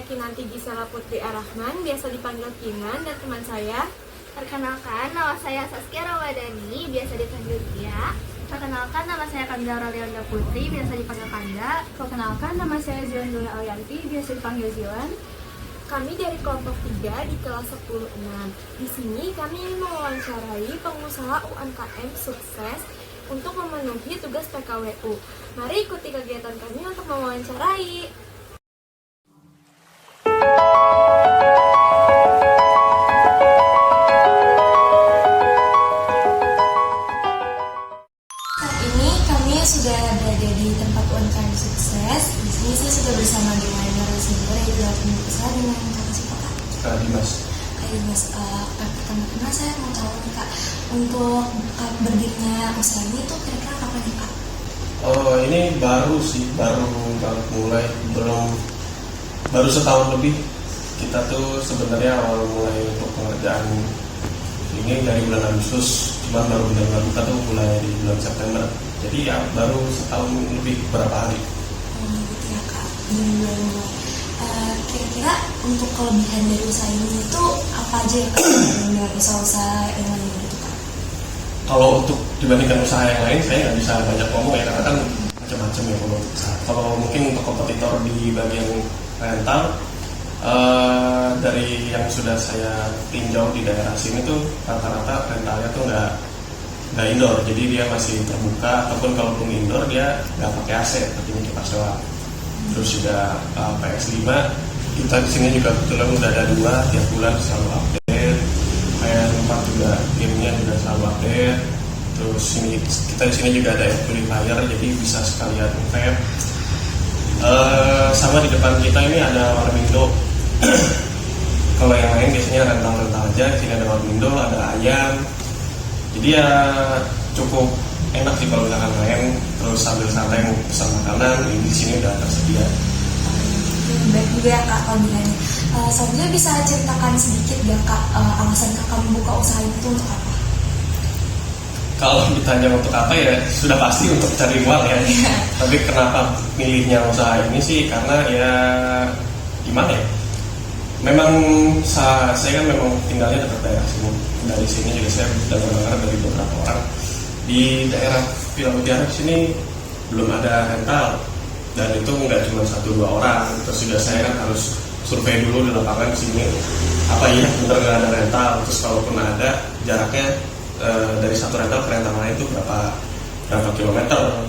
Kinanti Gisela Putri Arahman, biasa dipanggil Kinan, dan teman saya. Perkenalkan, nama saya Saskia Ramadhani, biasa dipanggil Tia. Perkenalkan, nama saya Kanda Aurelia Putri, biasa dipanggil Kanda. Perkenalkan, nama saya Zilan Dula Alianti, biasa dipanggil Zilan. Kami dari kelompok 3 di kelas 10-6. Di sini kami ingin mewawancarai pengusaha UMKM sukses untuk memenuhi tugas PKWU. Mari ikuti kegiatan kami untuk mewawancarai. Saat ini kami sudah berada di tempat UMKM sukses. Di sini saya sudah bersama dengan narasumber yaitu pemilik usaha dengan Kak siapa Kak? Kak Dimas. Kak Dimas, pertama-tama saya mau tahu nih Kak, untuk berdirinya usaha ini tuh kira-kira kapan ya Kak? Oh, ini baru banget mulai, baru setahun lebih. Kita tuh sebenarnya awal mulai untuk pengerjaan ini dari bulan Agustus, cuman baru benar-benar buka tuh mulai di bulan September. Jadi ya baru setahun lebih beberapa hari. Gitu ya Kak, kira-kira untuk kelebihan dari usaha ini itu apa aja ya Kak dengan usaha-usaha yang lain gitu Kak? Kalau untuk dibandingkan usaha yang lain, saya nggak bisa banyak ngomong ya, karena kan macam-macam ya kalau untuk usaha. Kalau mungkin untuk kompetitor di bagian rental, dari yang sudah saya tinjau di daerah sini tuh rata-rata rentalnya tuh nggak indoor, jadi dia masih terbuka, ataupun kalaupun indoor dia nggak pakai AC, tapi kipas doang. Terus juga PS5 kita di sini juga kebetulan udah ada 2, tiap bulan selalu update. PS4 juga gamenya juga selalu update. Terus kita di sini juga ada air purifier, jadi bisa sekalian vape. Sama di depan kita ini ada Warmindo. Kalau yang lain biasanya rental-rental aja, di sini ada Warmindo, ada ayam. Jadi ya cukup enak sih kalau misalkan main terus sambil santai mau pesan makanan, di sini udah tersedia. Baik juga ya Kak kelebihannya. Selanjutnya bisa ceritakan sedikit gak Kak alasan Kakak membuka usaha itu untuk apa? Kalau ditanya untuk apa ya sudah pasti untuk cari uang ya. Tapi kenapa milihnya usaha ini sih karena ya gimana ya? Memang saya kan memang tinggalnya dekat daerah sini. Dari sini juga saya sudah mendengar dari beberapa orang di daerah Villa Mutiara sini belum ada rental, dan itu nggak cuma 1-2 orang. Terus juga saya kan harus survei dulu di lapangan sini apa iya benar nggak ada rental. Terus kalaupun ada jaraknya dari satu rental ke rental lain itu berapa kilometer.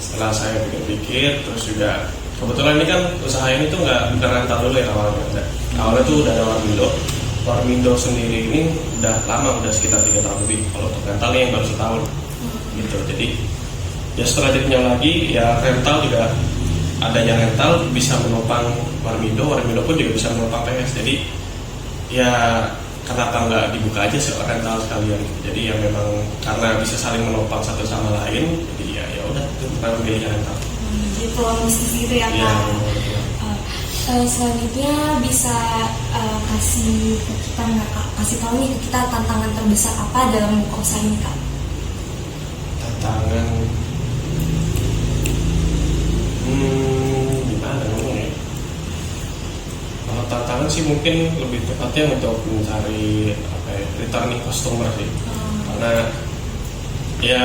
Setelah saya pikir-pikir, terus juga kebetulan ini kan usaha ini tuh bukan rental dulu ya awalnya. Awalnya tuh udah ada Warmindo sendiri ini udah lama, udah sekitar 3 tahun lebih. Kalau untuk rental ini yang baru setahun gitu. Jadi ya setelah ditinjau lagi ya rental juga adanya rental bisa menopang Warmindo pun juga bisa menopang PS. Jadi ya kenapa nggak dibuka aja sih rental sekalian. Jadi ya memang karena bisa saling menopang satu sama lain. Jadi ya udah itu kita pilih rental. Jadi peluang bisnis gitu ya Kak. Ya, selanjutnya bisa kasih ke kita nggak Kak? Kasih tahu nih ke kita tantangan terbesar apa dalam membuka usaha ini Kak? Tantangan gimana ngomongnya? Kalau tantangan sih mungkin lebih tepatnya untuk mencari returning customer sih. Karena ya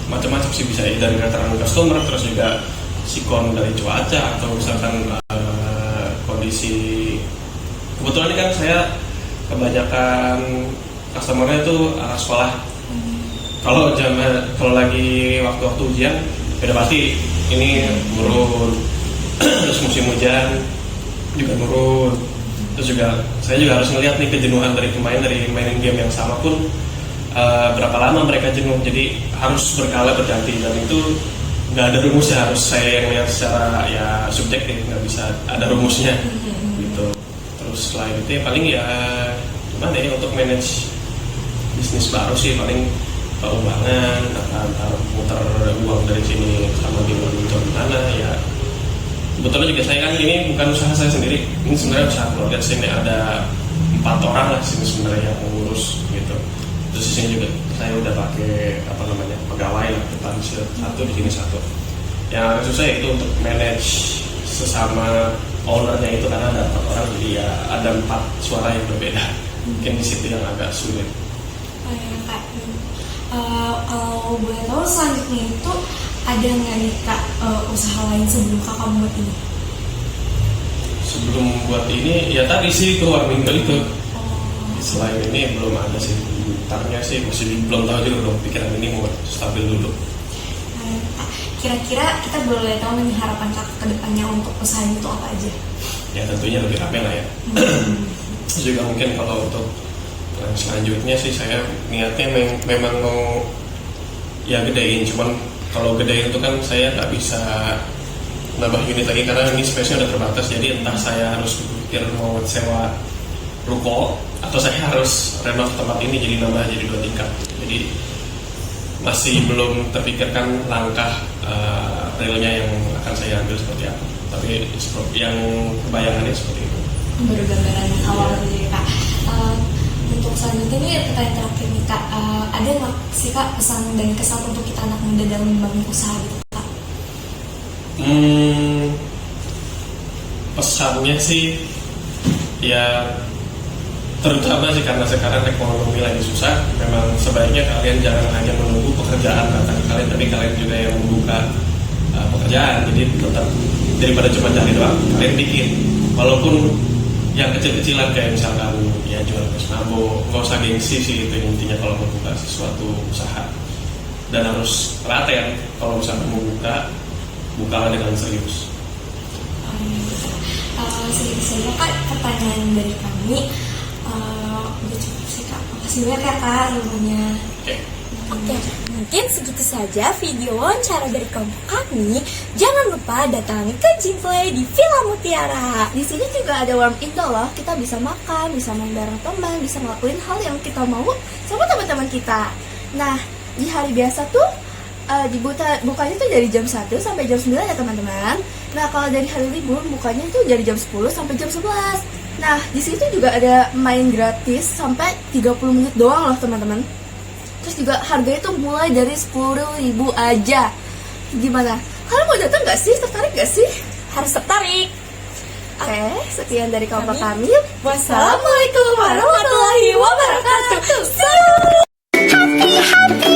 macam-macam sih, bisa dari returning customer, terus juga sikon dari cuaca, atau misalkan kondisi. Kebetulan ini kan saya kebanyakan customernya itu anak sekolah. Kalau lagi waktu-waktu ujian udah pasti ini turun. Terus musim hujan juga turun. Terus juga saya juga harus ngeliat nih kejenuhan dari pemain dari mainin game yang sama pun berapa lama mereka jenuh. Jadi harus berkala berganti, dan itu nggak ada rumusnya, harus saya yang lihat secara ya subjektif, nggak bisa ada rumusnya gitu. Terus selain itu ya paling ya gimana ya untuk manage bisnis baru sih, paling keuangan, antar muter uang dari sini sama di mana ya. Kebetulan juga saya kan ini bukan usaha saya sendiri, ini sebenarnya usaha keluarga. Di sini ada 4 orang lah sini sebenarnya yang mengurus gitu. Terus di sini juga saya udah pakai pegawai lah, depan satu, di sini satu. Yang agak susah itu untuk manage sesama ownernya itu, karena ada 4 orang, jadi ya ada 4 suara yang berbeda. Mungkin di situ yang agak sulit. Oh ya Kak, kalau boleh tahu selanjutnya itu ada nggak nih Kak usaha lain sebelum Kakak buat ini? Sebelum buat ini ya tadi sih itu warming itu. Oh, Selain ini belum ada sih. Bentarnya sih masih belum tahu juga, belum pikiran ini mau stabil dulu. Kak, kira-kira kita boleh tahu nih harapan Kakak ke depannya untuk usaha itu apa aja? Ya tentunya lebih rame lah ya. Terus juga mungkin kalau untuk yang selanjutnya sih saya niatnya memang mau ya gedein, cuman kalau gedein itu kan saya nggak bisa nambah unit lagi karena ini space-nya udah terbatas, jadi entah saya harus berpikir mau sewa ruko atau saya harus renov tempat ini jadi nambah jadi 2 tingkat. Jadi masih belum terpikirkan langkah realnya yang akan saya ambil seperti apa, tapi yang kebayangannya seperti itu. Baru gambaran awal dulu ya Kak. Untuk selanjutnya ini pertanyaan terakhir nih Kak, ada nggak sih Kak pesan dan kesan untuk kita anak muda dalam membangun usaha gitu Kak? Pesannya sih ya terutama sih karena sekarang ekonomi lagi susah, memang sebaiknya kalian jangan hanya menunggu pekerjaan datang ke kalian, tapi kalian juga yang membuka pekerjaan. Jadi tetap daripada cuma cari doang, kalian bikin walaupun yang kecil-kecilan kayak misalkan ya jual nabo, nggak usah gengsi sih, itu intinya kalau mau buka sesuatu usaha. Dan harus telaten, kalau misalkan mau bukalah dengan serius. Segitu saja Kak pertanyaan dari kami. Udah cukup sih Kak, makasih banyak ya Kak ilmunya. Oke, mungkin segitu saja video wawancara dari kelompok kami. Jangan lupa datangi ke Gymplay di Villa Mutiara. Di sini juga ada warm in loh. Kita bisa makan, bisa main bareng teman, bisa ngelakuin hal yang kita mau sama teman-teman kita. Nah, di hari biasa tuh bukanya tuh dari jam 1 sampai jam 9 ya teman-teman. Nah, kalau dari hari libur bukanya tuh dari jam 10 sampai jam 11. Nah, di situ juga ada main gratis sampai 30 menit doang loh teman-teman. Terus juga harganya tuh mulai dari 10.000 aja. Gimana? Kalian mau datang gak sih? Tertarik gak sih? Harus tertarik. Oke, sekian dari kelompok kami. Wassalamualaikum warahmatullahi wabarakatuh. Happy